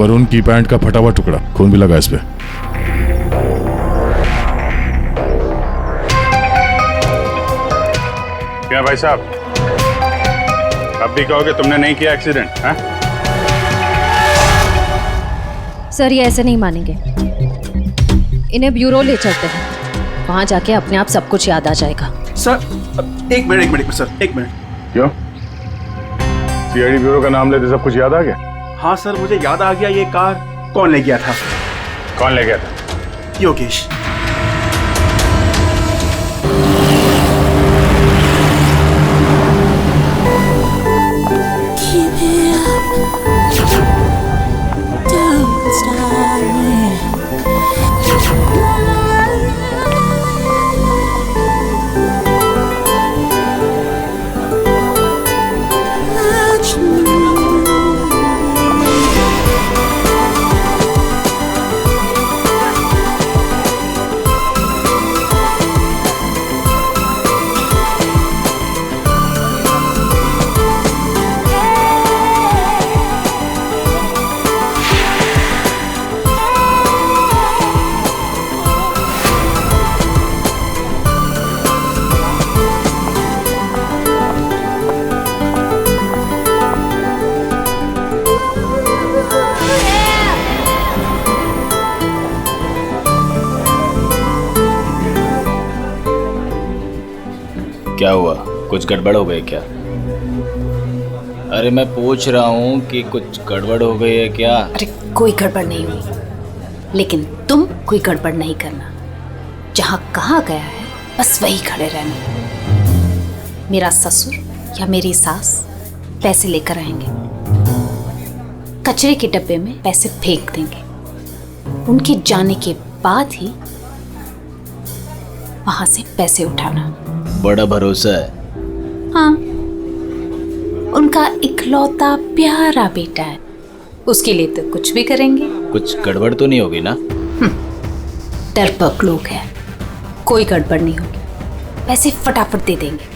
वरुण की पैंट का फटा हुआ टुकड़ा, खून भी लगा इस पे। क्या भाई साहब, अब भी कहोगे तुमने नहीं किया एक्सीडेंट? हाँ? सर ये ऐसे नहीं मानेंगे, इन्हें ब्यूरो ले चलते हैं, वहां जाके अपने आप सब कुछ याद आ जाएगा। सर एक मिनट सर, एक मिनट। क्यों? सीआईडी ब्यूरो का नाम लेते सब कुछ याद आ गया? हाँ सर, मुझे याद आ गया, ये कार कौन ले गया था? कौन ले गया था? योगेश। क्या हुआ? कुछ गड़बड़ हो गई क्या? अरे मैं पूछ रहा हूँ कि कुछ गड़बड़ हो गई है क्या? अरे कोई गड़बड़ नहीं हुई, लेकिन तुम कोई गड़बड़ नहीं करना। जहाँ कहा गया है बस वही खड़े रहना। मेरा ससुर या मेरी सास पैसे लेकर आएंगे, कचरे के डब्बे में पैसे फेंक देंगे, उनके जाने के बाद ही वहां से पैसे उठाना। बड़ा भरोसा है। हाँ, उनका इकलौता प्यारा बेटा है, उसके लिए तो कुछ भी करेंगे। कुछ गड़बड़ तो नहीं होगी ना? डरपोक लोग हैं, कोई गड़बड़ नहीं होगी, पैसे फटाफट दे देंगे।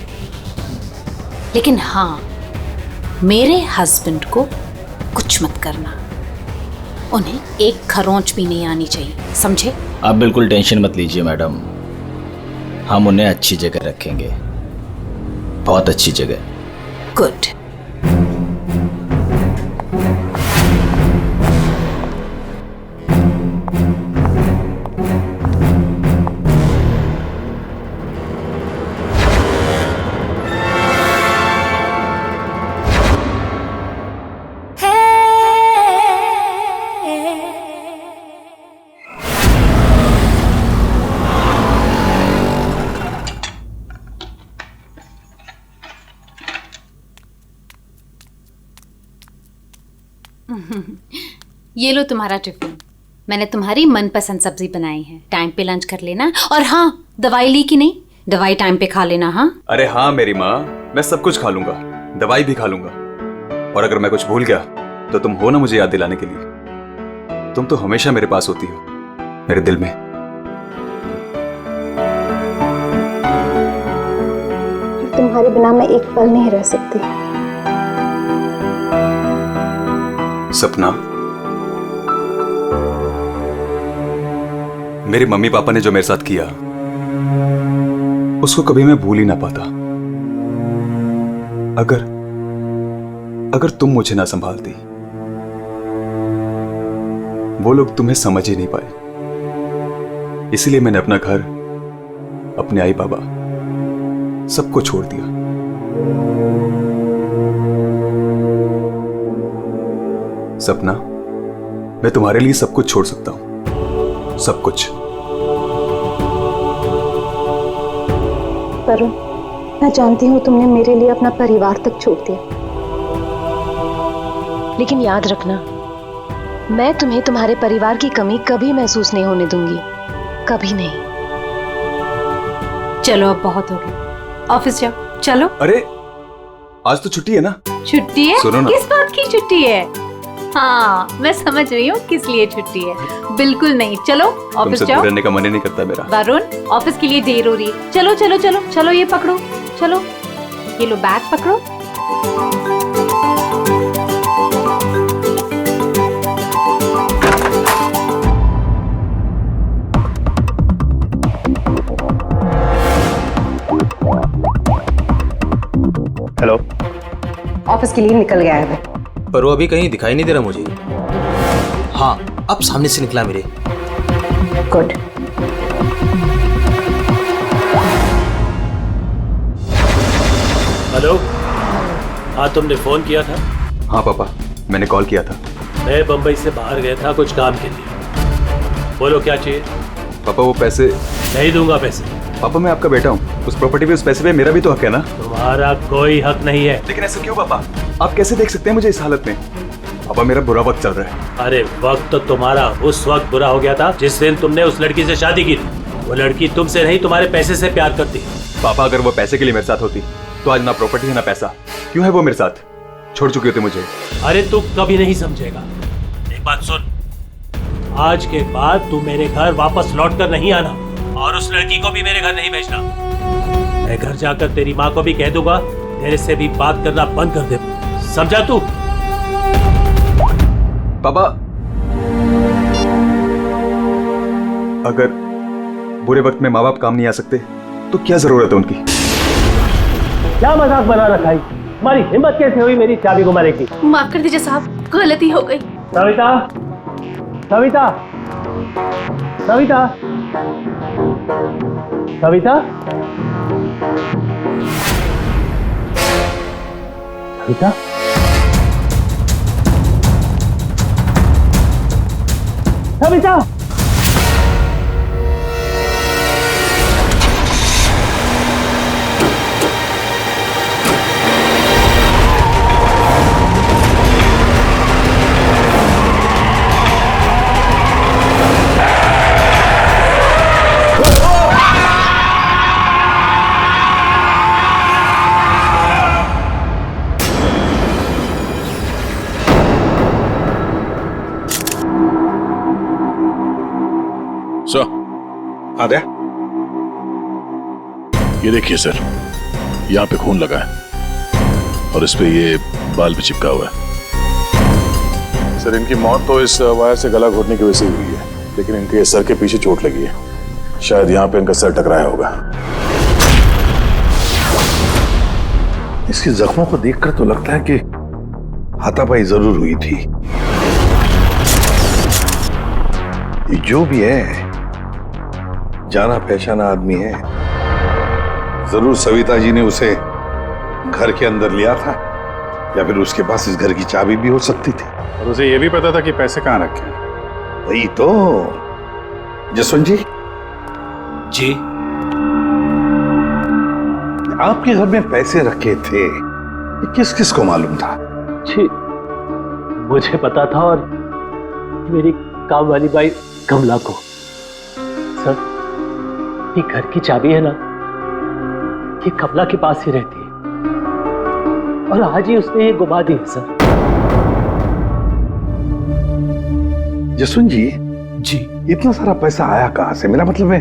लेकिन हाँ, मेरे हस्बैंड को कुछ मत करना, उन्हें एक खरोंच भी नहीं आनी चाहिए, समझे? आप बिल्कुल टेंशन मत लीजिए मैडम, हम उन्हें अच्छी जगह रखेंगे, बहुत अच्छी जगह। गुड। ये लो तुम्हारा टिफिन, मैंने तुम्हारी मनपसंद सब्जी बनाई है, टाइम पे लंच कर लेना। और हाँ, दवाई ली कि नहीं? दवाई टाइम पे खा लेना। हाँ अरे हाँ मेरी माँ, मैं सब कुछ खा लूंगा, दवाई भी खा लूंगा। और अगर मैं कुछ भूल गया तो तुम हो ना मुझे याद दिलाने के लिए। तुम तो हमेशा मेरे पास होती हो, मेरे दिल में। तुम्हारे बिना मैं एक पल नहीं रह सकती। सपना, मेरे मम्मी पापा ने जो मेरे साथ किया उसको कभी मैं भूल ही ना पाता। अगर तुम मुझे ना संभालती, वो लोग तुम्हें समझ ही नहीं पाए। इसीलिए मैंने अपना घर, अपने आई बाबा, सबको छोड़ दिया। सपना, मैं तुम्हारे लिए सब कुछ छोड़ सकता हूं, सब कुछ। वरुण, मैं जानती हूँ तुमने मेरे लिए अपना परिवार तक छोड़ दिया, लेकिन याद रखना, मैं तुम्हें तुम्हारे परिवार की कमी कभी महसूस नहीं होने दूंगी, कभी नहीं। चलो अब बहुत हो गया, ऑफिस जाओ। चलो। अरे आज तो छुट्टी है ना? छुट्टी है? सुनो ना। किस बात की छुट्टी है? हाँ, मैं समझ रही हूँ किस लिए छुट्टी है। बिल्कुल नहीं, चलो ऑफिस जाओ। तुमसे रहने का मन ही नहीं करता मेरा। वरुण, ऑफिस के लिए देर हो रही है। चलो चलो चलो चलो, ये पकड़ो, चलो ये लो, बैग पकड़ो। ऑफिस के लिए निकल गया है वो। पर वो अभी कहीं दिखाई नहीं दे रहा मुझे। हाँ, अब सामने से निकला मेरे। गुड। हेलो, हाँ तुमने फोन किया था? हाँ पापा, मैंने कॉल किया था। मैं बम्बई से बाहर गया था कुछ काम के लिए। बोलो क्या चाहिए? पापा वो पैसे। नहीं दूंगा पैसे। पापा मैं आपका बेटा हूँ, उस प्रॉपर्टी पे उस पैसे पे मेरा भी तो हक है ना। तुम्हारा कोई हक नहीं है। लेकिन ऐसा क्यों पापा? आप कैसे देख सकते हैं मुझे इस हालत में? पापा मेरा बुरा वक्त चल रहा है। अरे वक्त तो तुम्हारा उस वक्त बुरा हो गया था जिस दिन तुमने उस लड़की से शादी की थी। वो लड़की तुमसे नहीं तुम्हारे पैसे से प्यार करती। पापा अगर वो पैसे के लिए मेरे साथ होती तो आज ना प्रॉपर्टी है ना पैसा। क्यों है वो मेरे साथ? छोड़ चुके होते मुझे। अरे तू कभी नहीं समझेगा। एक बात सुन, आज के बाद तू मेरे घर वापस लौट कर नहीं आना और उस लड़की को भी मेरे घर नहीं भेजना। मैं घर जाकर तेरी माँ को भी कह दूंगा तेरे से भी बात करना बंद कर दे। समझा तू? पापा अगर बुरे वक्त में माँ बाप काम नहीं आ सकते तो क्या जरूरत है उनकी? क्या मजाक बना रखा है? तुम्हारी हिम्मत कैसे हुई मेरी चाबी को मारने की? माफ कर दीजिए साहब, गलती हो गई। सविता, सविता, सविता, सविता, सविता, सविता। सर, आद्या, ये देखिए सर, यहाँ पे खून लगा है और इस पे ये बाल भी चिपका हुआ है। सर इनकी मौत तो इस वायर से गला घोटने की वजह से हुई है, लेकिन इनके सर के पीछे चोट लगी है। शायद यहाँ पे इनका सर टकराया होगा। इसके जख्मों को देखकर तो लगता है कि हाथापाई जरूर हुई थी। ये जो भी है जाना पहचाना आदमी है। जरूर सविता जी ने उसे घर के अंदर लिया था या फिर उसके पास इस घर की चाबी भी हो सकती थी। और उसे ये भी पता था कि पैसे कहाँ रखे हैं। वही तो। जसवंत जी, जी आपके घर में पैसे रखे थे, ये किस किस को मालूम था? जी मुझे पता था और मेरी काम वाली बाई कमला को। सर ये घर की चाबी है ना, ये कमला के पास ही रहती है और आज ही उसने ये गुमा दी है सर। जसवंत जी, जी इतना सारा पैसा आया कहां से? मेरा मतलब है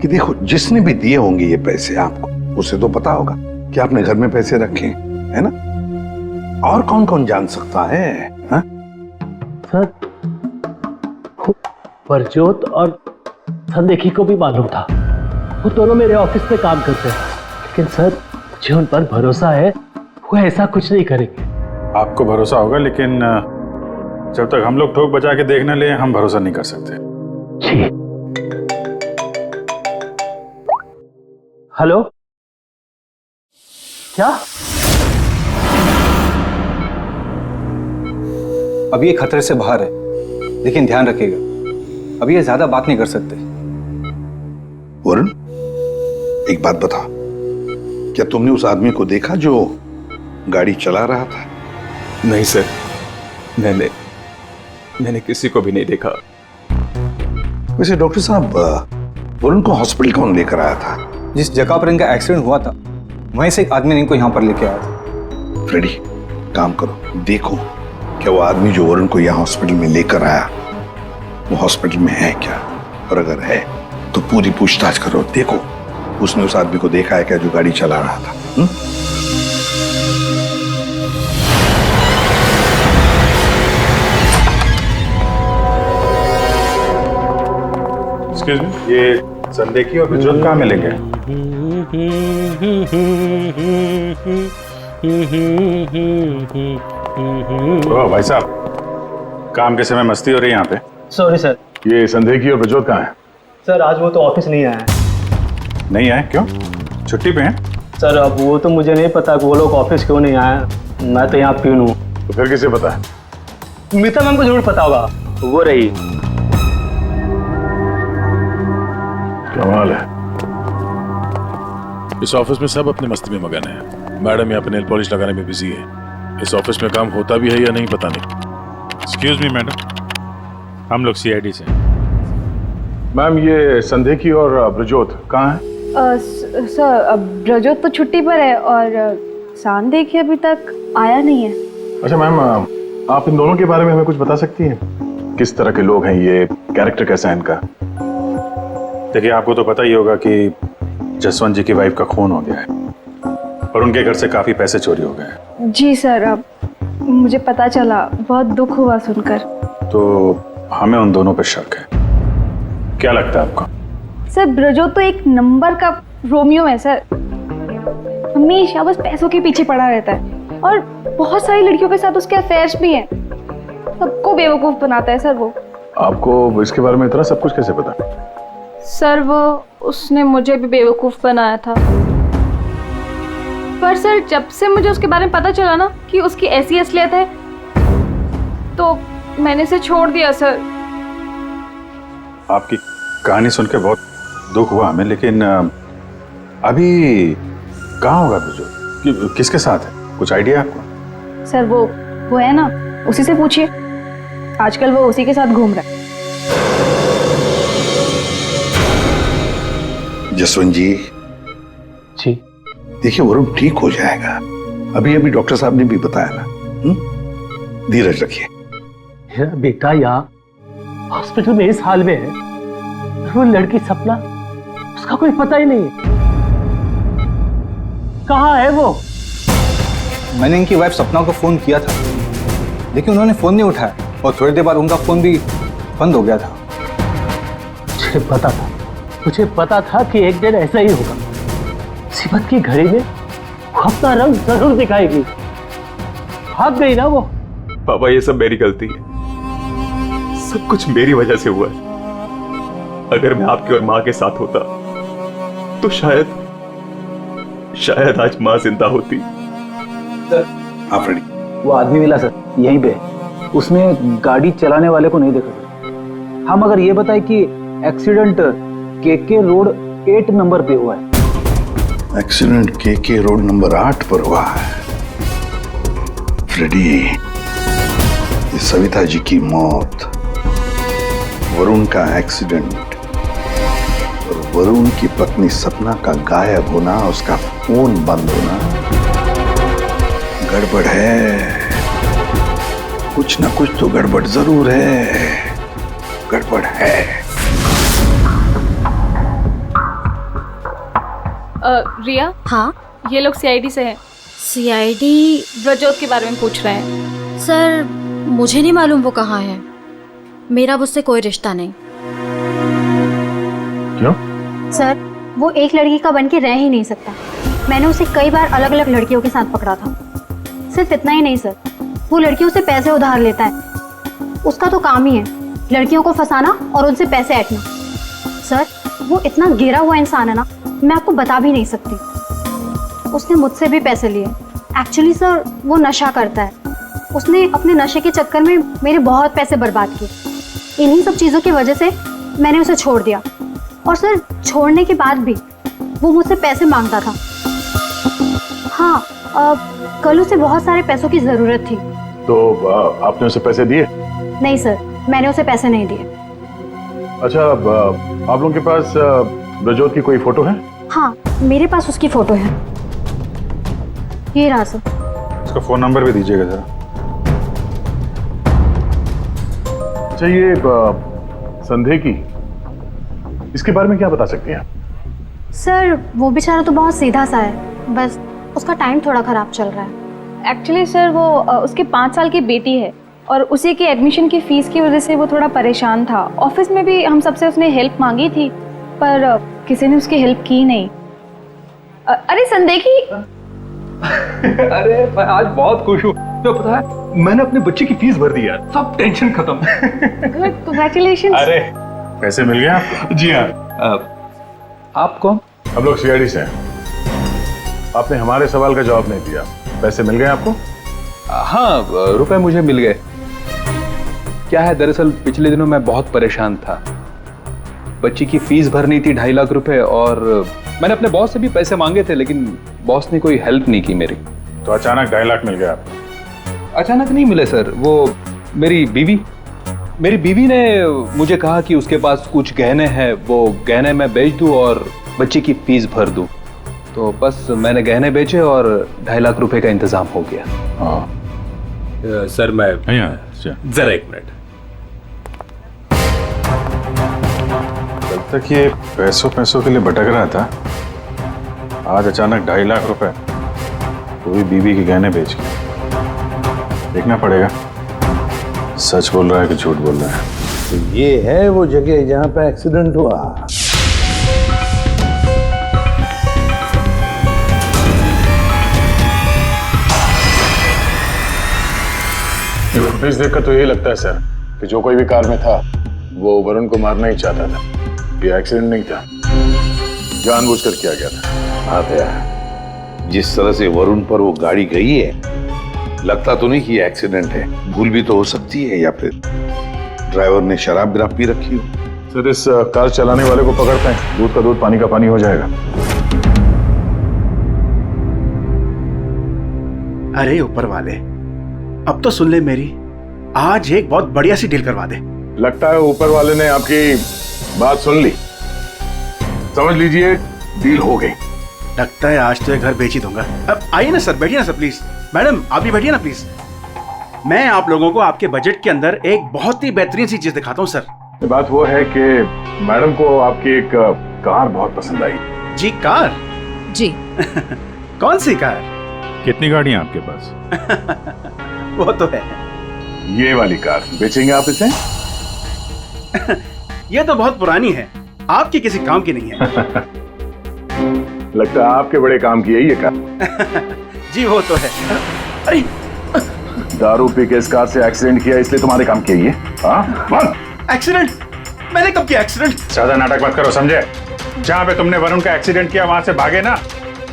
कि देखो, जिसने भी दिए होंगे ये पैसे आपको, उसे तो पता होगा कि आपने घर में पैसे रखे, है ना? और कौन कौन जान सकता है? हा? सर परजोत और संदेखी को भी मालूम था। वो दोनों मेरे ऑफिस में काम करते हैं, लेकिन सर मुझे उन पर भरोसा है, वो ऐसा कुछ नहीं करेंगे। आपको भरोसा होगा, लेकिन जब तक हम लोग ठोक बजा के देख न ले, हम भरोसा नहीं कर सकते। जी। हेलो, क्या? अभी ये खतरे से बाहर है, लेकिन ध्यान रखिएगा अभी ये ज्यादा बात नहीं कर सकते। वरुण, एक बात बता, क्या तुमने उस आदमी को देखा जो गाड़ी चला रहा था? नहीं सर, मैंने किसी को भी नहीं देखा। वैसे डॉक्टर साहब, वरुण को हॉस्पिटल कौन लेकर आया था? जिस जगह पर इनका एक्सीडेंट हुआ था वहीं से एक आदमी ने इनको यहाँ पर लेके आया था। फ्रेडी, काम करो, देखो क्या वो आदमी जो वरुण को यहाँ हॉस्पिटल में लेकर आया वो हॉस्पिटल में है क्या, और अगर है तो पूरी पूछताछ करो। देखो उसने उस आदमी को देखा है क्या जो गाड़ी चला रहा था? एक्सक्यूज मी, ये संदेखी और बिजोत कहाँ मिलेंगे? ओ भाई साहब, काम के समय मस्ती हो रही है यहाँ पे। Sorry sir. ये संदेह की और प्रजोत कहाँ है? सर आज वो तो ऑफिस नहीं आया है। नहीं आए? क्यों? छुट्टी पे हैं? सर अब वो तो मुझे नहीं पता कि वो लोग ऑफिस क्यों नहीं आए। मैं तो यहाँ प्यून हूँ। तो फिर किसे पता है? मीता मैम को जरूर पता होगा, वो रही। कमाल है, इस ऑफिस में सब अपनी मस्ती में मगन है। मैडम यहाँ पे नेल पॉलिश लगाने में बिजी है। इस ऑफिस में काम होता भी है या नहीं पता नहीं। एक्सक्यूज मी मैडम, हम लोग सीआईडी से हैं। मैम ये संदेह की और प्रजोत कहाँ है? सर ब्रजोत तो छुट्टी पर है और सांदेह अभी तक आया नहीं है। अच्छा मैम, आप इन दोनों के बारे में हमें कुछ बता सकती हैं? किस तरह के लोग हैं ये, कैरेक्टर कैसा है इनका? देखिए आपको तो पता ही होगा कि जसवंत जी की वाइफ का खून हो गया है और उनके घर से काफी पैसे चोरी हो गए। जी सर, अब मुझे पता चला, बहुत दुख हुआ सुनकर। तो हमें उन दोनों पर शक है। क्या लगता है आपको? सर ब्रजोत तो एक नंबर का रोमियो है सर, हमेशा बस पैसों के पीछे पड़ा रहता है और बहुत सारी लड़कियों के साथ उसके अफेयर्स भी हैं। सबको बेवकूफ बनाता है सर वो। आपको इसके बारे में इतना सब कुछ कैसे पता? सर वो उसने मुझे भी बेवकूफ बनाया था, पर सर जब से मुझे उसके बारे में पता चला ना कि उसकी ऐसी असलियत है तो मैंने इसे छोड़ दिया सर। आपकी कहानी सुन के बहुत दुख हुआ हमें, लेकिन अभी कहाँ होगा ब्रजोत? किसके साथ है? कुछ आइडिया आपको? सर वो है ना, उसी से पूछिए, आजकल वो उसी के साथ घूम रहा है। जसवंत जी, देखिए वरुण ठीक हो जाएगा। अभी अभी डॉक्टर साहब ने भी बताया ना। धीरज रखिए। मेरा बेटा यहाँ हॉस्पिटल में इस हाल में है, वो लड़की सपना, उसका कोई पता ही नहीं है। कहाँ है वो? मैंने इनकी वाइफ सपना को फोन किया था, लेकिन उन्होंने फोन नहीं उठाया और थोड़ी देर बाद उनका फोन भी बंद हो गया था। मुझे पता था कि एक दिन ऐसा ही होगा। मुसीबत की घड़ी में वो अपना रंग जरूर दिखाएगी। भाग गई ना वो। पापा ये सब मेरी गलती है, सब कुछ मेरी वजह से हुआ है। अगर मैं आपकी और माँ के साथ होता तो शायद आज माँ जिंदा होती। आप रेडी? वो आदमी मिला सर, यहीं पे। उसने गाड़ी चलाने वाले को नहीं देखा। हम अगर ये बताए कि एक्सीडेंट केके रोड 8 नंबर पे हुआ है। एक्सीडेंट केके रोड नंबर 8 पर हुआ है। फ्रेडी, ये सविता जी की मौत, वरुण का एक्सीडेंट और वरुण की पत्नी सपना का गायब होना, उसका फोन बंद होना, गड़बड़ है। कुछ ना कुछ तो गड़बड़ जरूर है। गड़बड़ है। रिया, हाँ ये लोग सीआईडी से हैं। सीआईडी? ब्रजोत के बारे में पूछ रहे हैं। सर मुझे नहीं मालूम वो कहाँ है, मेरा उससे कोई रिश्ता नहीं। क्यों? सर वो एक लड़की का बन के रह ही नहीं सकता। मैंने उसे कई बार अलग अलग लड़कियों के साथ पकड़ा था। सिर्फ इतना ही नहीं सर, वो लड़कियों से पैसे उधार लेता है। उसका तो काम ही है लड़कियों को फंसाना और उनसे पैसे ऐंठना। सर वो इतना गिरा हुआ इंसान है ना, मैं आपको बता भी नहीं सकती। उसने मुझसे भी पैसे लिए। एक्चुअली सर वो नशा करता है। उसने अपने नशे के चक्कर में मेरे बहुत पैसे बर्बाद किए। इन्हीं सब चीज़ों की वजह से मैंने उसे छोड़ दिया। और सर छोड़ने के बाद भी वो मुझसे पैसे मांगता था। हाँ, कल उसे बहुत सारे पैसों की ज़रूरत थी। तो आपने उसे पैसे दिए? नहीं सर, मैंने उसे पैसे नहीं दिए। अच्छा, आप लोगों के पास ब्रजोत की कोई फोटो है? हाँ, मेरे पास उसकी फोटो है। ये रहा सर। उसका फोन नंबर भी दीजिएगा जरा। अच्छा, ये संदेह की, इसके बारे में क्या बता सकते हैं? सर वो बेचारा तो बहुत सीधा सा है, बस उसका टाइम थोड़ा खराब चल रहा है। एक्चुअली सर वो उसके 5 साल की बेटी है और उसी के एडमिशन की फीस की वजह से वो थोड़ा परेशान था। ऑफिस में भी हम सबसे उसने हेल्प मांगी थी, पर किसी ने उसकी हेल्प की नहीं। अरे संदेह की, अरे मैं आज बहुत खुश हूँ। तो पता है मैंने अपने बच्चे की फीस भर दी यार, सब टेंशन खत्म। कांग्रेचुलेशन। अरे पैसे मिल गए आपको? जी हाँ। आप कौन? हम लोग सीआईडी से हैं। आपने हमारे सवाल का जवाब नहीं दिया। पैसे मिल गए आपको? हाँ, रुपए मुझे मिल गए। क्या है, दरअसल पिछले दिनों मैं बहुत परेशान था। बच्ची की फीस भरनी थी 2.5 लाख रुपए, और मैंने अपने बॉस से भी पैसे मांगे थे, लेकिन बॉस ने कोई हेल्प नहीं की मेरी। तो अचानक 2.5 लाख मिल गया आपको? अचानक नहीं मिले सर, वो मेरी बीवी ने मुझे कहा कि उसके पास कुछ गहने हैं, वो गहने मैं बेच दूं और बच्ची की फीस भर दूं। तो बस मैंने गहने बेचे और 2.5 लाख रुपए का इंतजाम हो गया। हाँ सर मैं जरा 1 मिनट। कल तक ये पैसों के लिए भटक रहा था, आज अचानक 2.5 लाख रुपए, वो भी बीवी के गहने बेच के। देखना पड़ेगा सच बोल रहा है कि झूठ बोल रहा है। तो ये है वो जगह जहां पे एक्सीडेंट हुआ। फुटेज देखकर तो यही लगता है सर कि जो कोई भी कार में था वो वरुण को मारना ही चाहता था। ये एक्सीडेंट नहीं था, जानबूझकर किया गया था। बात है जिस तरह से वरुण पर वो गाड़ी गई है, लगता तो नहीं कि ये एक्सीडेंट है, भूल भी तो हो सकती है, या फिर ड्राइवर ने शराब पी रखी हो। सर इस कार चलाने वाले को पकड़ते हैं, दूध का दूध पानी का पानी हो जाएगा। अरे ऊपर वाले, अब तो सुन ले मेरी, आज एक बहुत बढ़िया सी डील करवा दे। लगता है ऊपर वाले ने आपकी बात सुन ली, समझ लीजिए डील हो गई। लगता है आज तो ये घर बेच ही दूंगा। अब आइए ना सर, बैठिए ना सर प्लीज। मैडम आप भी बैठिए ना प्लीज। मैं आप लोगों को आपके बजट के अंदर एक बहुत ही बेहतरीन सी चीज दिखाता हूँ सर। बात वो है कि मैडम को आपकी एक कार बहुत पसंद आई। जी कार? जी। कौन सी कार? कितनी गाड़ियां आपके पास? वो तो है। ये वाली कार बेचेंगे आप इसे? ये तो बहुत पुरानी है, आपकी किसी काम की नहीं है। लगता है आपके बड़े काम की है ये कार। जी वो तो है। अरे दारू पी के इस कार से एक्सीडेंट किया इसलिए तुम्हारे काम की है ये? हाँ? एक्सीडेंट? मैंने कब किया एक्सीडेंट? ज्यादा नाटक मत करो, समझे? जहाँ पे तुमने वरुण का एक्सीडेंट किया वहां से भागे ना,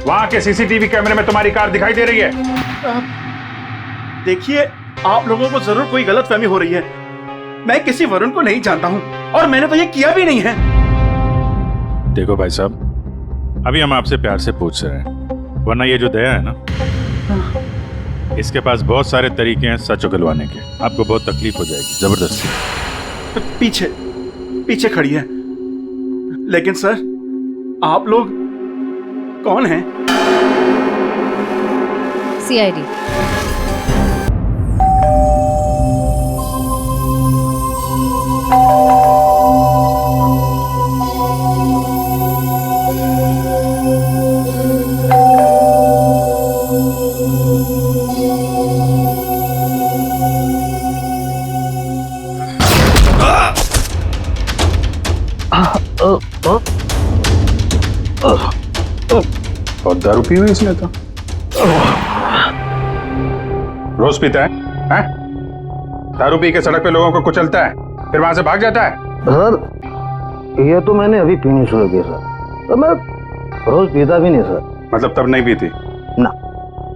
वहां के सीसीटीवी कैमरे में तुम्हारी कार दिखाई दे रही है। देखिए आप लोगों को जरूर कोई गलतफहमी हो रही है। मैं किसी वरुण को नहीं जानता हूं और मैंने तो ये किया भी नहीं है। देखो भाई साहब, अभी हम आपसे प्यार से पूछ रहे हैं, वरना ये जो दया है ना, इसके पास बहुत सारे तरीके हैं सच उगलवाने के। आपको बहुत तकलीफ हो जाएगी जबरदस्ती। पीछे खड़ी है। लेकिन सर आप लोग कौन हैं? सीआईडी। और दारू पी हुई इसने तो। रोज पीता है? हैं? दारू पी के सड़क पे लोगों को कुचलता है, फिर वहां से भाग जाता है। सर ये तो मैंने अभी पीनी शुरू की सर, तो मैं रोज पीता भी नहीं सर। मतलब तब नहीं पीती? ना,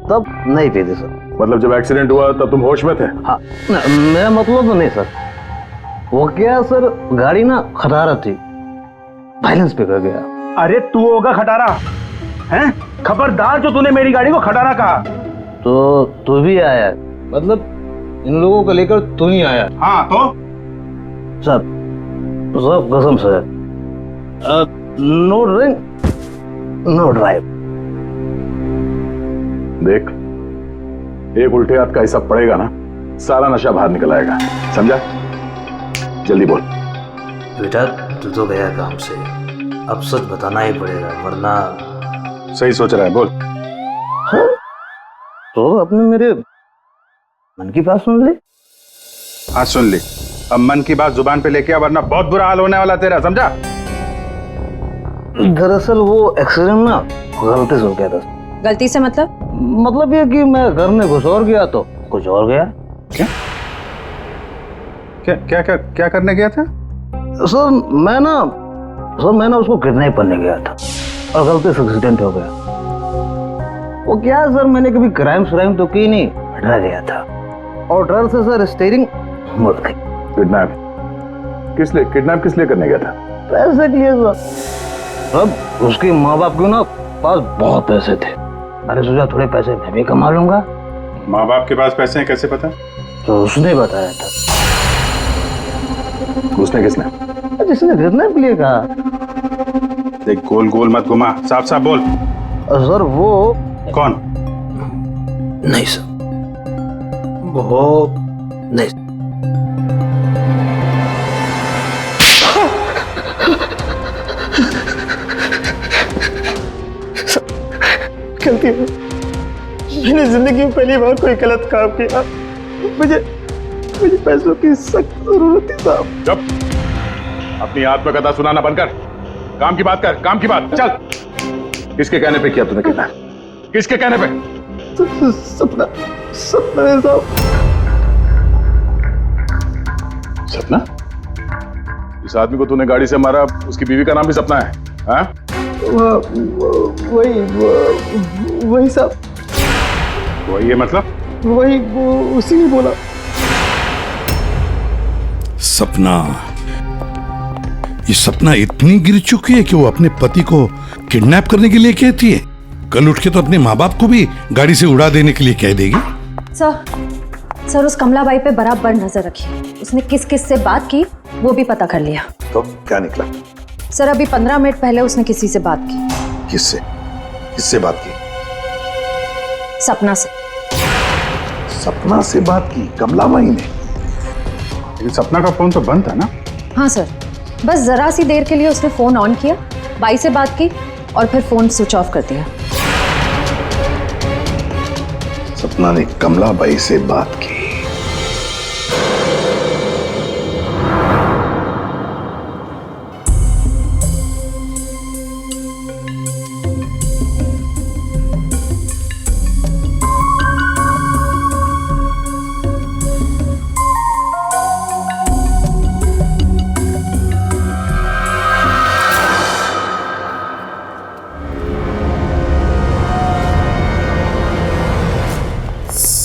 तब नहीं पीती सर। मतलब जब एक्सीडेंट हुआ तब तुम होश में थे? हाँ, मेरा मतलब तो नहीं सर। वो क्या सर, गाड़ी ना खटारा थी, बैलेंस पे कर गया। अरे तू होगा खटारा हैं? खबरदार जो तूने मेरी गाड़ी को खटारा कहा। तो तू भी आया, मतलब इन लोगों को लेकर तू ही आया? हाँ तो सब कसम sir, no drink no drive. देख, एक उल्टे हाथ का हिसाब पड़ेगा ना, सारा नशा बाहर निकल आएगा, समझा? जल्दी बोल। बेटा तू तो गया काम से, अब सच बताना ही पड़ेगा वरना। सही सोच रहा है, बोल। हाँ? तो आपने मेरे मन की बात सुन ली? हाँ सुन ली। अब मन की बात जुबान पे लेके आ, वरना बहुत बुरा हाल होने वाला तेरा, समझा? दरअसल वो एक्सीडेंट ना गलती से हो गया था। गलती से मतलब ये कि मैं घर में घुस और गया तो कुछ और गया। क्या क्या क्या क्या करने गया था? सर मैं ना उसको किडनैप करने गया था और गलती से एक्सीडेंट हो गया। वो क्या सर, मैंने कभी क्राइम तो की नहीं, डर गया था और डर से सर स्टीयरिंग मुड़ गई। किडनैप किस लिए करने गया था? पैसे के लिए सर। अब उसके माँ बाप के ना पास बहुत पैसे थे, मैंने सोचा थोड़े पैसे मैं भी कमा लूंगा। माँ बाप के पास पैसे हैं कैसे पता? तो उसने बताया था। किसने? जिसने किडनैप के लिए कहा। देख, गोल गोल मत घुमा, साफ साफ बोल। सर वो कौन? नहीं सर, वो नहीं। गलती है, मैंने जिंदगी में पहली बार कोई गलत काम किया। मुझे पैसों की सख्त जरूरत थी साहब। चुप, अपनी आत्मकथा सुनाना बंद कर, काम की बात कर, काम की बात। चल, किसके कहने पे किया तूने किडनैप? किसके कहने पे? सपना है साहब। सपना? इस आदमी को तूने गाड़ी से मारा, उसकी बीवी का नाम भी सपना है? हाँ? वही साहब। वही है मतलब? वही वो उसी ने बोला। सपना, ये सपना इतनी गिर चुकी है कि वो अपने पति को किडनैप करने के लिए कहती है। कल उठ के तो अपने माँ बाप को भी गाड़ी से उड़ा देने के लिए कह देगी। सर उस कमलाबाई पे बराबर नजर रखिए। उसने किस किस से बात की वो भी पता कर लिया। तो क्या निकला? सर अभी 15 मिनट पहले उसने किसी से बात की। किससे बात की? सपना से। सपना से बात की कमलाबाई ने? लेकिन सपना का फोन तो बंद था ना? हाँ सर, बस जरा सी देर के लिए उसने फोन ऑन किया, बाई से बात की और फिर फोन स्विच ऑफ कर दिया। सपना ने कमलाबाई से बात की।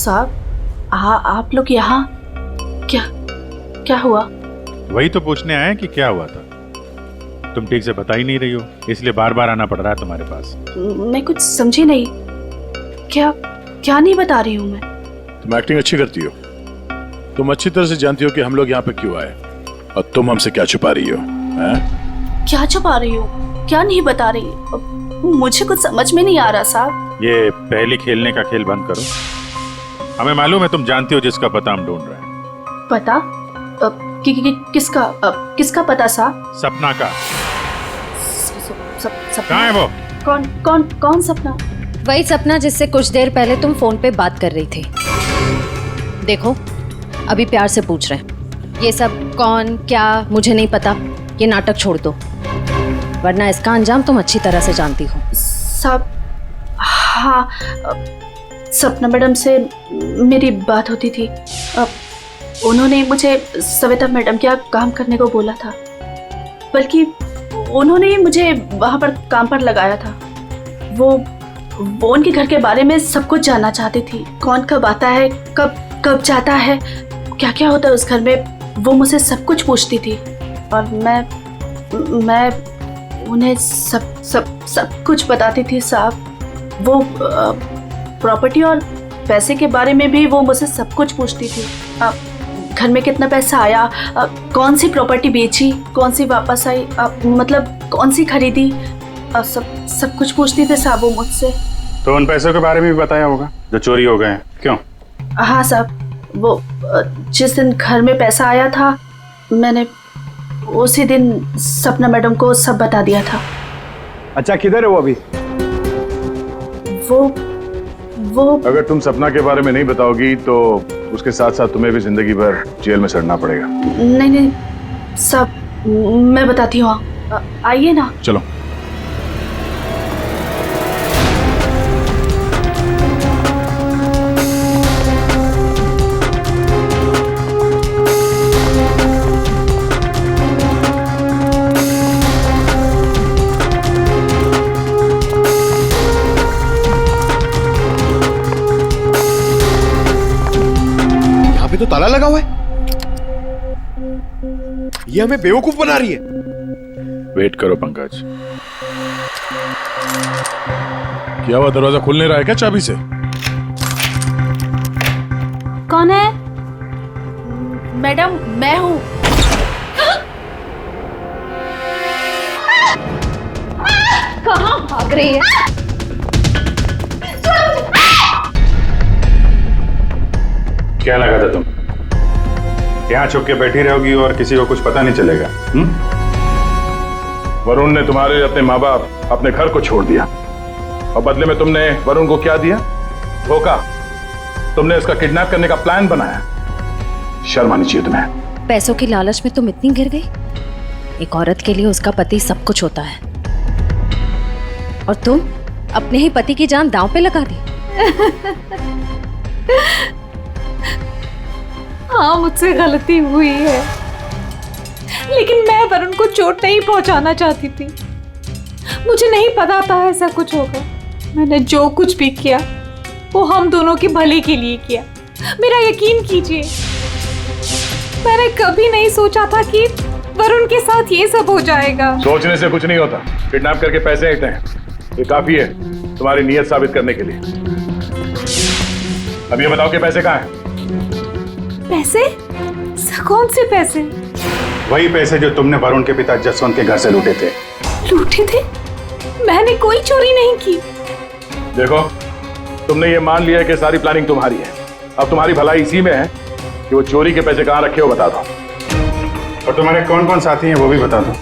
साहब, आप लोग यहाँ क्या हुआ? वही तो पूछने आए कि क्या हुआ था। तुम ठीक से बता ही नहीं रही हो, इसलिए बार बार आना पड़ रहा है तुम्हारे पास। मैं कुछ समझी नहीं। क्या नहीं बता रही हूँ मैं? तुम एक्टिंग अच्छी करती हो। तुम अच्छी तरह से जानती हो कि हम लोग यहाँ पे क्यों आए और तुम हमसे क्या छुपा रही हो? क्या छुपा रही हो? क्या नहीं बता रही? मुझे कुछ समझ में नहीं आ रहा साहब। ये पहली खेलने का खेल बंद करो। हमें मालूम है तुम जानती हो जिसका पता हम ढूंढ रहे हैं। पता? किसका पता साहब? सपना का। सपना? कहाँ है वो? कौन सपना? वही सपना जिससे कुछ देर पहले तुम फोन पे बात कर रही थी। देखो, अभी प्यार से पूछ रहे हैं। ये सब कौन क्या मुझे नहीं पता, ये नाटक छोड़ दो, वरना इसका अंजाम तुम अच्छी तरह से जानती हो। साहब, हाँ, सपना मैडम से मेरी बात होती थी। उन्होंने मुझे सविता मैडम के यहाँ काम करने को बोला था, बल्कि उन्होंने ही मुझे वहाँ पर काम पर लगाया था। वो उनके घर के बारे में सब कुछ जानना चाहती थी। कौन कब आता है, कब जाता है, क्या क्या होता है उस घर में, वो मुझसे सब कुछ पूछती थी। और मैं उन्हें सब कुछ बताती थी साहब। वो प्रॉपर्टी और पैसे के बारे में भी वो मुझसे सब कुछ पूछती थी। घर में कितना पैसा आया, कौन सी प्रॉपर्टी बेची, कौन सी वापस आई, मतलब कौन सी खरीदी, सब कुछ पूछती थी साहब वो मुझसे। तो उन पैसों के बारे में भी बताया होगा जो चोरी हो गए हैं, क्यों? हाँ साहब, वो जिस दिन घर में पैसा आया था, मैंने उसी दिन सपना मैडम को सब बता दिया था। अच्छा, किधर है वो अभी? वो अगर तुम सपना के बारे में नहीं बताओगी तो उसके साथ साथ तुम्हें भी जिंदगी भर जेल में सड़ना पड़ेगा। नहीं सब मैं बताती हूँ, आइए ना। चलो। तो ताला लगा हुआ है। ये हमें बेवकूफ बना रही है। वेट करो पंकज। क्या हुआ, दरवाजा खुल नहीं रहा है क्या चाबी से? कौन है? मैडम मैं हूं। कहाँ भाग रही है? क्या लगा था तुम यहाँ छुप के बैठी रहोगी और किसी को कुछ पता नहीं चलेगा? वरुण ने तुम्हारे अपने माँ बाप, अपने घर को छोड़ दिया और बदले में तुमने वरुण को क्या दिया? धोखा। तुमने इसका किडनैप करने का प्लान बनाया। शर्म आनी चाहिए तुम्हें। पैसों की लालच में तुम इतनी गिर गई? एक औरत के लिए उसका पति सब कुछ होता है और तुम अपने ही पति की जान दांव पे लगा दी। हाँ मुझसे गलती हुई है, लेकिन मैं वरुण को चोट नहीं पहुंचाना चाहती थी। मुझे नहीं पता था ऐसा कुछ होगा। मैंने जो कुछ भी किया वो हम दोनों के भले के लिए किया। मेरा यकीन कीजिए, मैंने कभी नहीं सोचा था कि वरुण के साथ ये सब हो जाएगा। सोचने से कुछ नहीं होता। किडनैप करके पैसे ऐंठे हैं, ये काफी है तुम्हारी नीयत साबित करने के लिए। अब ये बताओ कि पैसे कहाँ हैं? पैसे? कौन से पैसे? वही पैसे जो तुमने वरुण के पिता जसवंत के घर से लूटे थे। लूटे थे? मैंने कोई चोरी नहीं की। देखो, तुमने ये मान लिया कि सारी प्लानिंग तुम्हारी है। अब तुम्हारी भलाई इसी में है कि वो चोरी के पैसे कहाँ रखे हो बता दो। और तुम्हारे कौन कौन साथी हैं वो भी बता दो।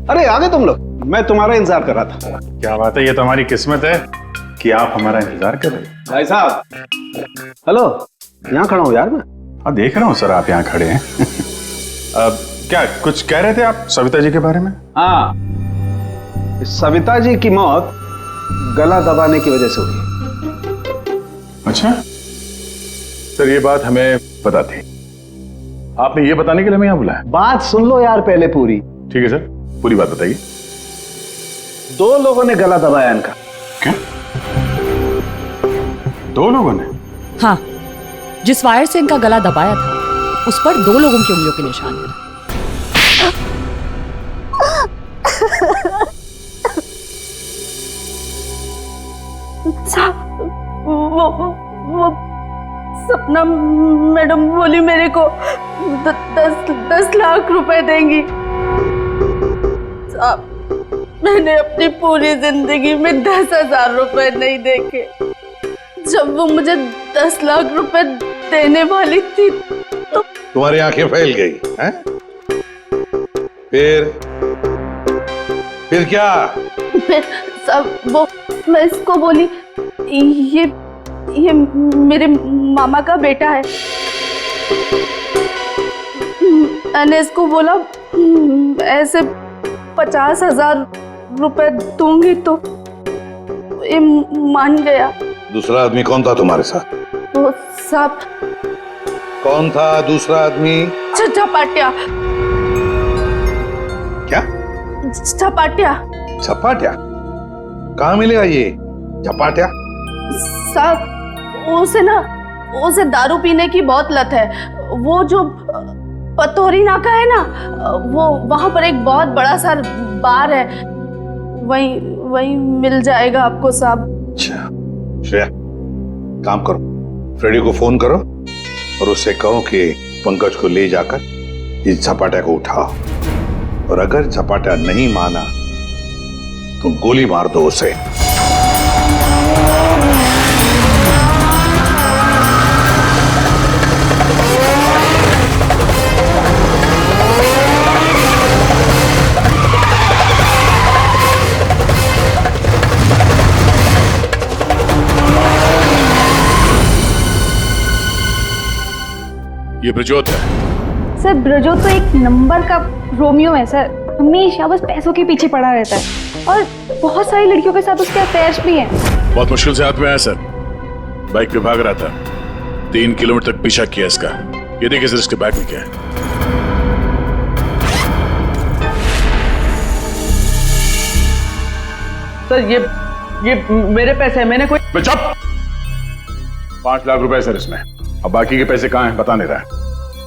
अरे आ गए तुम लोग, मैं तुम्हारा इंतजार कर रहा था। क्या बात है, ये तो हमारी किस्मत है कि आप हमारा इंतजार कर रहे हैं। भाई साहब, हेलो, यहाँ खड़ा हूँ यार मैं। हाँ देख रहा हूँ सर, आप यहाँ खड़े हैं। अब क्या कुछ कह रहे थे आप सविता जी के बारे में? हाँ, सविता जी की मौत गला दबाने की वजह से हुई। अच्छा सर, ये बात हमें पता थी। आपने ये बताने के लिए हमें यहाँ बुलाया? बात सुन लो यार पहले पूरी। ठीक है सर, पूरी बात बताइए। 2 लोगों ने गला दबाया इनका। क्या? 2 लोगों ने? हाँ, जिस वायर से इनका गला दबाया था उस पर 2 लोगों की उंगलियों के निशान हैं। वो सपना मैडम बोली मेरे को 10 लाख रुपए देंगी। साहब, मैंने अपनी पूरी जिंदगी में 10,000 रुपए नहीं देखे। जब वो मुझे 10 लाख रुपए देने वाली थी तो तुम्हारी आंखें फैल गई हैं? फिर क्या? फिर सब वो मैं इसको बोली ये मेरे मामा का बेटा है। मैंने इसको बोला ऐसे 50,000 रुपए दूंगी तो ये मान गया। दूसरा आदमी कौन था तुम्हारे साथ? वो सब कौन था दूसरा आदमी? झपाटिया। क्या? झपाटिया। झपाटिया? कहाँ मिलेगा ये झपाटिया? साहब, उसे दारू पीने की बहुत लत है। वो जो पतोरी नाका है ना, वो वहां पर एक बहुत बड़ा सा बार है, वही मिल जाएगा आपको साहब। अच्छा श्रेया, काम करो, फ्रेडी को फोन करो और उससे कहो कि पंकज को ले जाकर इस झपाटा को उठाओ, और अगर झपाटा नहीं माना तो गोली मार दो उसे। ये ब्रजोत है। सर ब्रजोत तो एक नंबर का रोमियो है सर, हमेशा बस पैसों के पीछे पड़ा रहता है और बहुत सारी लड़कियों के साथ उसके अफेयर्स भी हैं। बहुत मुश्किल से हाथ में आया सर, बाइक पे भाग रहा था, 3 किलोमीटर तक पीछा किया इसका। ये देखिए सर, इसके बैग में क्या है। सर ये मेरे पैसे हैं, मैंने कोई। चुप। 5 लाख रुपए सर इसमें, अब बाकी के पैसे कहाँ हैं बता नहीं रहा है।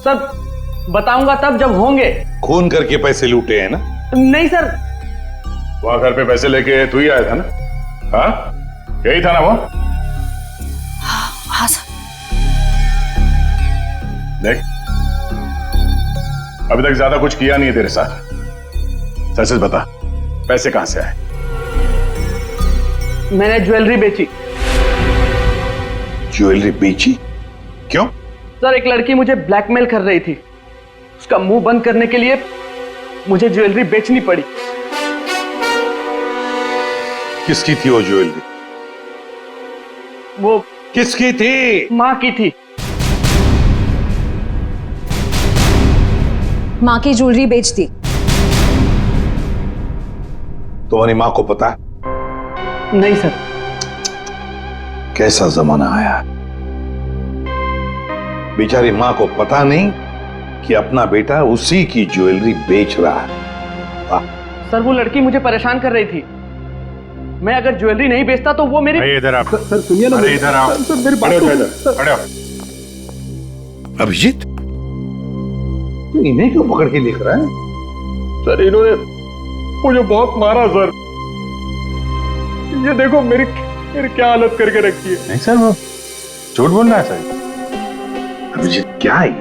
सर बताऊंगा तब जब होंगे। खून करके पैसे लूटे हैं ना? नहीं सर। वहां घर पे पैसे लेके तू ही आया था ना? हाँ यही था ना वो? हाँ सर। देख अभी तक ज्यादा कुछ किया नहीं है तेरे साथ, सच सच बता पैसे कहां से आए? मैंने ज्वेलरी बेची। ज्वेलरी बेची? क्यों? सर एक लड़की मुझे ब्लैकमेल कर रही थी, उसका मुंह बंद करने के लिए मुझे ज्वेलरी बेचनी पड़ी। किसकी थी वो ज्वेलरी? वो किसकी थी? माँ की थी। माँ की ज्वेलरी बेच दी। तुम्हारी माँ को पता है? नहीं सर। कैसा जमाना आया, बेचारी माँ को पता नहीं कि अपना बेटा उसी की ज्वेलरी बेच रहा है। सर वो लड़की मुझे परेशान कर रही थी, मैं अगर ज्वेलरी नहीं बेचता तो वो मेरी। इधर आप। सर सुनिए ना। अरे इधर आओ। सर मेरी बात खड़े हो। अभिजीत तू इन्हें क्यों पकड़ के लिख रहा है? सर इन्होंने मुझे बहुत मारा सर, ये देखो मेरी क्या हालत करके रखी है। नहीं सर वो झूठ बोल रहा है सर। अभिजीत क्या है ये?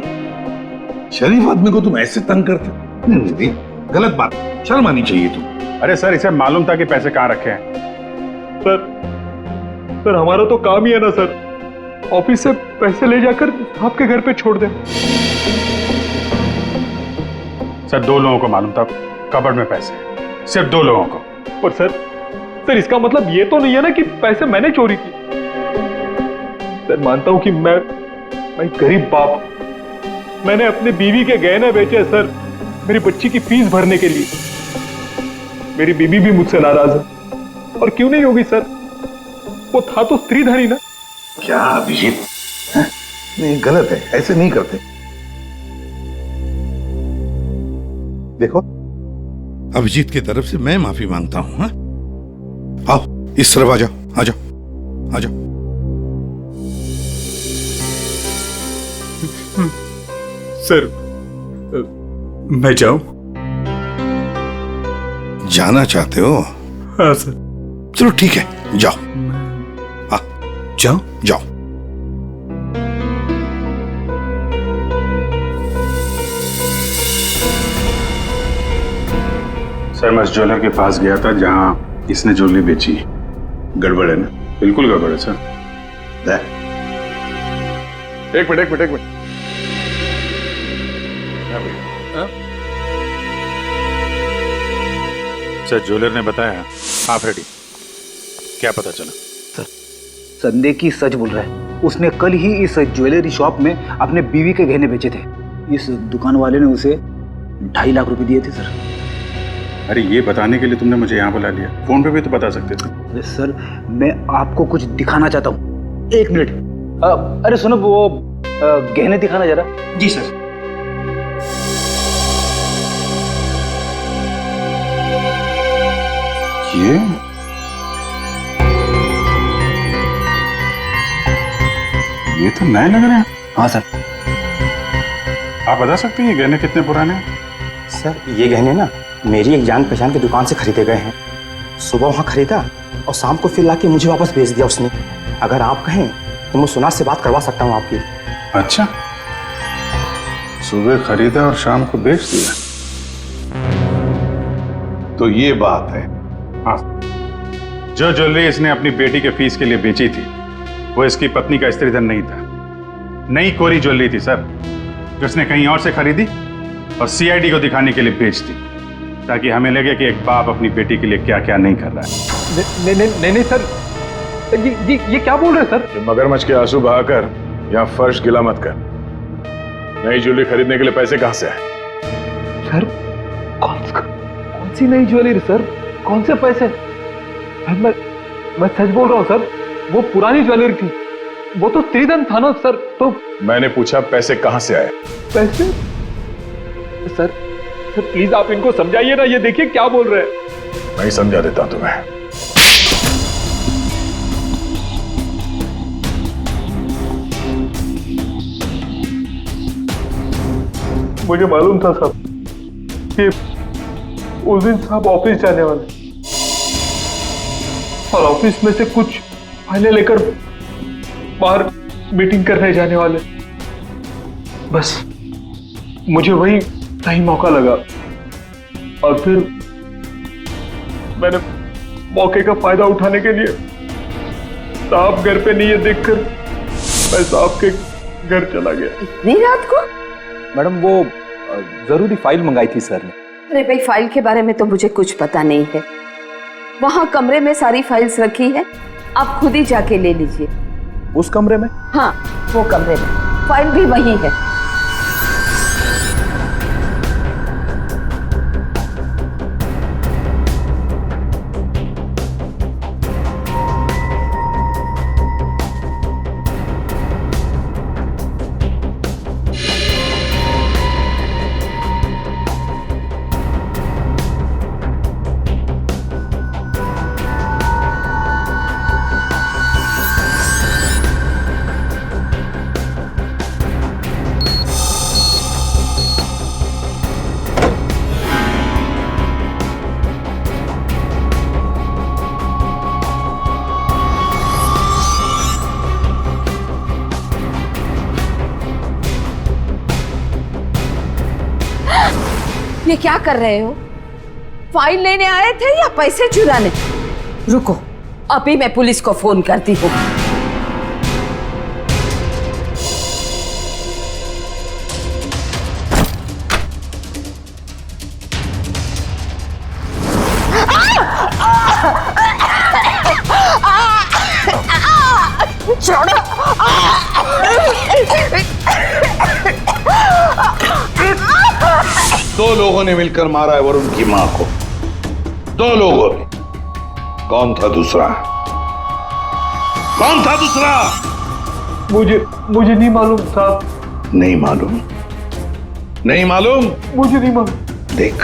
शरीफ आदमी को तुम ऐसे तंग करते? नहीं, गलत बात, शर्म आनी चाहिए तुम। अरे सर इसे मालूम था कि पैसे कहाँ रखे हैं। सर हमारा तो काम ही है ना सर, ऑफिस से पैसे ले जाकर आपके घर पे छोड़ दें। सर 2 लोगों को मालूम था कबर्ड में पैसे हैं, सिर्फ 2 लोगों को। पर सर इसका मतलब ये तो नहीं है ना कि पैसे मैंने चोरी किए। सर मानता हूं कि मैं गरीब बाप, मैंने अपने बीवी के गहने बेचे सर मेरी बच्ची की फीस भरने के लिए। मेरी बीवी भी मुझसे नाराज है, और क्यों नहीं होगी सर, वो था तो स्त्रीधनी ना। क्या अभिजीत, नहीं गलत है, ऐसे नहीं करते। देखो अभिजीत की तरफ से मैं माफी मांगता हूं। हाँ? आओ इस तरफ आ जाओ, आ जाओ, आ जाओ। सर मैं जाऊं? जाना चाहते हो? हाँ सर। चलो ठीक है, जाओ। हाँ जाओ जाओ। सर मैं उस ज्वेलर के पास गया था जहां इसने ज्वेलरी बेची। गड़बड़ है ना? बिल्कुल गड़बड़ है सर। एक मिनट। सर ज्वेलर ने बताया आप रेडी, क्या पता चला? सर संदेह की सच बोल रहा है, उसने कल ही इस ज्वेलरी शॉप में अपने बीवी के गहने बेचे थे। इस दुकान वाले ने उसे 2.5 लाख रुपए दिए थे सर। अरे ये बताने के लिए तुमने मुझे यहाँ बुला लिया, फोन पे भी तो बता सकते थे। अरे सर मैं आपको कुछ दिखाना चाहता हूँ, 1 मिनट। अरे सुनो वो गहने दिखाना जरा। जी सर। ये तो नए लग रहे हैं। हाँ सर। आप बता सकते हैं ये गहने कितने पुराने हैं? सर ये गहने ना मेरी एक जान पहचान की दुकान से खरीदे गए हैं। सुबह वहाँ खरीदा और शाम को फिर लाके मुझे वापस भेज दिया उसने। अगर आप कहें तो मैं सुनार से बात करवा सकता हूँ आपकी। अच्छा, सुबह खरीदा और शाम को बेच दिया, तो ये बात है। हाँ, जो ज्वेलरी इसने अपनी बेटी के फीस के लिए बेची थी वो इसकी पत्नी का स्त्रीधन नहीं था, नई कोरी ज्वेलरी थी सर, जो उसने कहीं और से खरीदी और सीआईडी को दिखाने के लिए बेच दी, ताकि हमें लगे कि एक बाप अपनी बेटी के लिए क्या क्या नहीं कर रहा है। नहीं सर, ये क्या बोल रहे हैं सर? मगरमच्छ के आंसू बहाकर यहाँ फर्श गिला मत कर। नई ज्वेलरी खरीदने के लिए पैसे कहाँ से आए? सर कौन सी नई ज्वेलरी सर, कौन से पैसे? मैं सच बोल रहा हूँ सर, वो पुरानी ज्वेलरी थी, वो तो स्त्रीधन था ना सर। तो मैंने पूछा पैसे कहाँ से आए? पैसे? सर प्लीज आप इनको समझाइए ना, ये देखिए क्या बोल रहे हैं। मैं ही समझा देता हूं तुम्हें। मुझे मालूम था साहब कि उस दिन साहब ऑफिस जाने वाले और ऑफिस में से कुछ फाइलें लेकर बाहर मीटिंग करने जाने वाले। बस मुझे वही सही मौका लगा और फिर मैंने मौके का फायदा उठाने के लिए साहब घर पे नहीं है देखकर मैं साहब के घर चला गया। इतनी रात को? मैडम वो जरूरी फाइल मंगाई थी सर ने। अरे भाई, फाइल के बारे में तो मुझे कुछ पता नहीं है। वहाँ कमरे में सारी फाइल्स रखी है, आप खुद ही जाके ले लीजिए। उस कमरे में? हाँ, वो कमरे में फाइल भी वही है। ये क्या कर रहे हो? फाइल लेने आए थे या पैसे चुराने? रुको, अभी मैं पुलिस को फोन करती हूँ। छोड़ो। दो लोगों ने मिलकर मारा है वरुण की मां को। दो लोगों ने। कौन था दूसरा? कौन था दूसरा? मुझे नहीं मालूम साहब। नहीं मालूम? नहीं मालूम? मुझे नहीं मालूम। देख,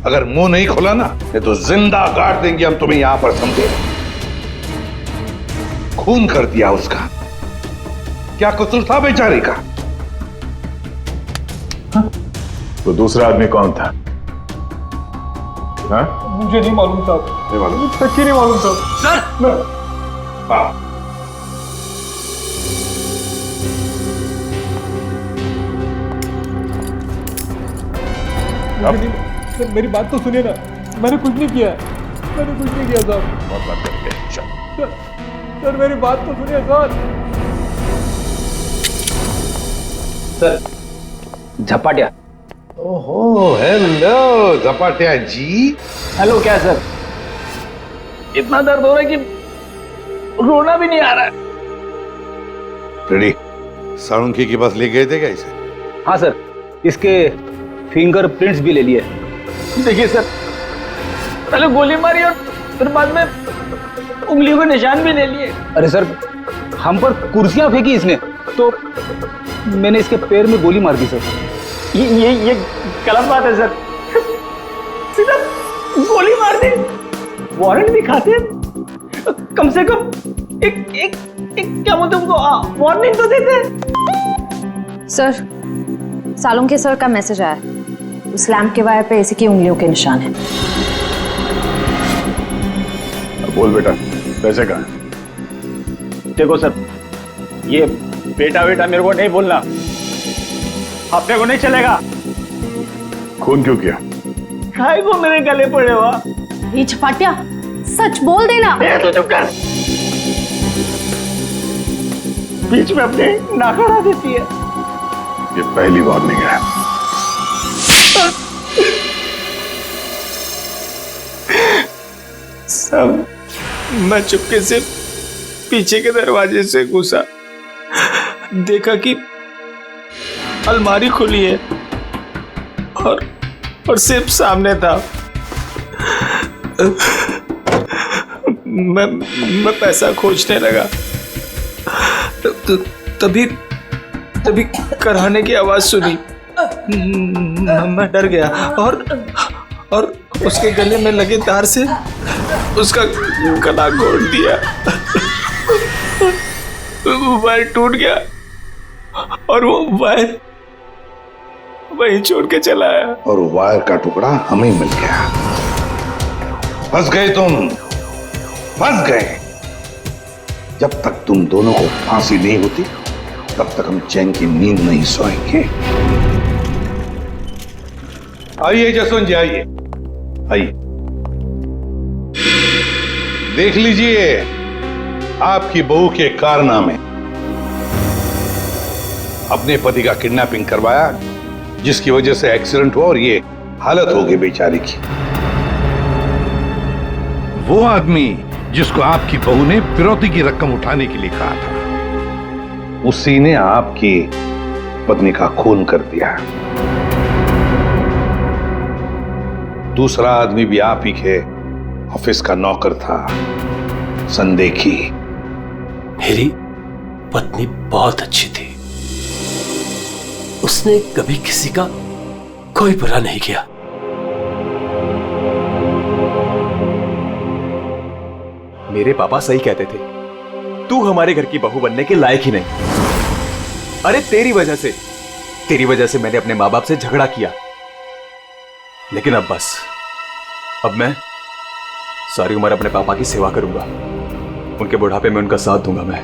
अगर मुंह नहीं खोला ना तो जिंदा काट देंगे हम तुम्हें यहां पर, समझे? खून कर दिया उसका। क्या कसूर था बेचारे का? तो दूसरा आदमी कौन था? हाँ? मुझे नहीं मालूम साहब। नहीं मालूम? सच्ची नहीं मालूम साहब। सर! हाँ। सर मेरी बात तो सुनिए ना, मैंने कुछ नहीं किया। मैंने कुछ नहीं किया साहब। बहुत बात करेंगे। सर मेरी बात तो सुनिए सर। झपाटिया। ओहो, हेलो झपाटिया जी। हेलो। क्या सर? इतना दर्द हो रहा है कि रोना भी नहीं आ रहा है। रेडी? साळुंखे के पास ले गए थे क्या इसे? हाँ सर, इसके फिंगरप्रिंट्स भी ले लिए। देखिए सर, पहले गोली मारी और फिर बाद में उंगलियों के निशान भी ले लिए। अरे सर, हम पर कुर्सियां फेंकी इसने तो मैंने इसके पैर में गोली मार दी सर। ये गलत बात है सर। सीधा गोली मार दी। वारंट भी खाते हैं, कम से कम एक क्या बोलते उनको वार्निंग तो देते। सर, सालुंखे सर का मैसेज आया है। उस लैंप के वायर पे इसी की उंगलियों के निशान है। बोल बेटा, पैसे कहाँ? देखो सर, ये बेटा मेरे को नहीं बोलना, अपने को नहीं चलेगा। खून क्यों किया? खाए को मेरे गले पड़े हुआ। ये झपाटिया, सच बोल देना। तो चुप कर। बीच में अपने नाक अड़ा देती है। ये पहली वार्निंग है। सब मैं चुपके से पीछे के दरवाजे से घुसा, देखा कि अलमारी खुली है और सिर्फ सामने था। मैं पैसा खोजने लगा, तभी कराने की आवाज सुनी। मैं डर गया और उसके गले में लगे तार से उसका गला घोट दिया। वायर टूट गया और वो वहीं छोड़ के चला आया। और वायर का टुकड़ा हमें मिल गया। फंस गए तुम, फंस गए। जब तक तुम दोनों को फांसी नहीं होती तब तक हम चैन की नींद नहीं सोएंगे। आइए जसवंत जी, आइए आइए, देख लीजिए आपकी बहू के कारनामे। अपने पति का किडनैपिंग करवाया, जिसकी वजह से एक्सीडेंट हुआ और ये हालत हो गई बेचारी की। वो आदमी जिसको आपकी बहू ने फिरौती की रकम उठाने के लिए कहा था, उसी ने आपकी पत्नी का खून कर दिया। दूसरा आदमी भी आप ही के ऑफिस का नौकर था, संदेखी। मेरी पत्नी बहुत अच्छी थी, उसने कभी किसी का कोई बुरा नहीं किया। मेरे पापा सही कहते थे, तू हमारे घर की बहू बनने के लायक ही नहीं। अरे तेरी वजह से मैंने अपने माँ बाप से झगड़ा किया, लेकिन अब बस, अब मैं सारी उम्र अपने पापा की सेवा करूंगा। उनके बुढ़ापे में उनका साथ दूंगा मैं।